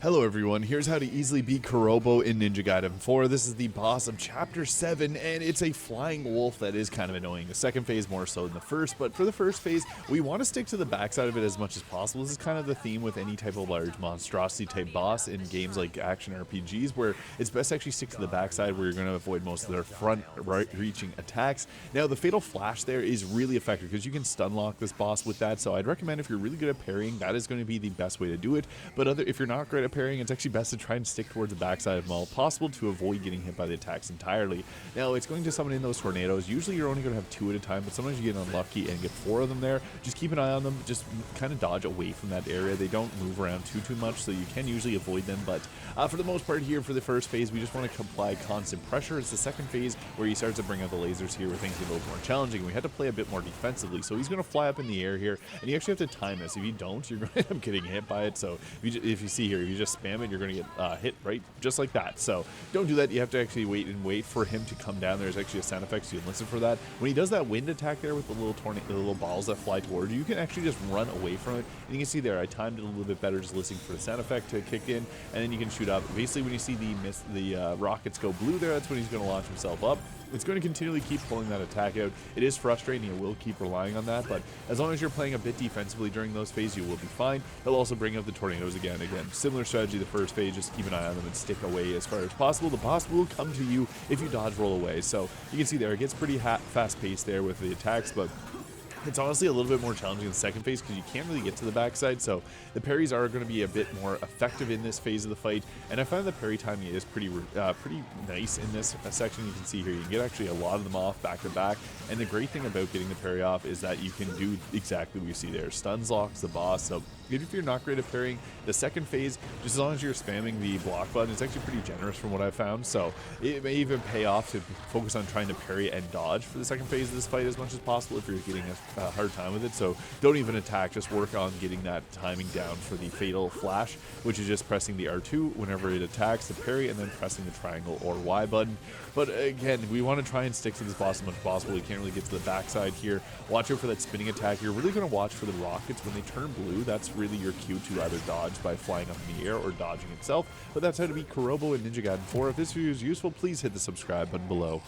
Hello everyone, here's how to easily beat Kurobo in Ninja Gaiden 4. This is the boss of Chapter 7, and it's a flying wolf that is kind of annoying. The second phase more so than the first, but for the first phase, we want to stick to the backside of it as much as possible. This is kind of the theme with any type of large monstrosity type boss in games like action RPGs, where it's best to actually stick to the backside where you're going to avoid most of their front reaching attacks. Now, the Fatal Flash there is really effective because you can stun lock this boss with that, so I'd recommend if you're really good at parrying, that is going to be the best way to do it. But if you're not great at parrying, it's actually best to try and stick towards the backside of them all possible to avoid getting hit by the attacks entirely. Now, it's going to summon in those tornadoes. Usually you're only going to have 2 at a time, but sometimes you get unlucky and get 4 of them there. Just keep an eye on them. Just kind of dodge away from that area. They don't move around too much, so you can usually avoid them. But for the most part here, for the first phase, we just want to apply constant pressure. It's the second phase where he starts to bring out the lasers here where things get a little more challenging. We had to play a bit more defensively, so he's going to fly up in the air here, and you actually have to time this. If you don't, you're going to end up getting hit by it. So if you see here, if you just spam it, you're going to get hit right just like that. So don't do that. You have to actually wait for him to come down. There's actually a sound effect, so you can listen for that. When he does that wind attack there with the little balls that fly towards you, you can actually just run away from it. And you can see there, I timed it a little bit better, just listening for the sound effect to kick in, and then you can shoot up. Basically, when you see the rockets go blue there, that's when he's going to launch himself up. It's going to continually keep pulling that attack out. It is frustrating, you will keep relying on that, but as long as you're playing a bit defensively during those phases, you will be fine. He'll also bring up the tornadoes again. Similar strategy the first phase, just keep an eye on them and stick away as far as possible. The boss will come to you if you dodge roll away. So you can see there, it gets pretty fast-paced there with the attacks, but it's honestly a little bit more challenging in the second phase because you can't really get to the backside, so the parries are going to be a bit more effective in this phase of the fight, and I find the parry timing is pretty nice in this section. You can see here, you can get actually a lot of them off back to back, and the great thing about getting the parry off is that you can do exactly what you see there. Stuns locks the boss, so even if you're not great at parrying, the second phase, just as long as you're spamming the block button, it's actually pretty generous from what I've found, so it may even pay off to focus on trying to parry and dodge for the second phase of this fight as much as possible if you're getting a hard time with it. So don't even attack, just work on getting that timing down for the Fatal Flash, which is just pressing the R2 whenever it attacks the parry and then pressing the triangle or Y button. But again, we want to try and stick to this boss as much as possible. We can't really get to the backside here. Watch out for that spinning attack. You're really going to watch for the rockets. When they turn blue, that's really your cue to either dodge by flying up in the air or dodging itself. But that's how to beat Kurobo in Ninja Gaiden 4. If this video is useful, please hit the subscribe button below.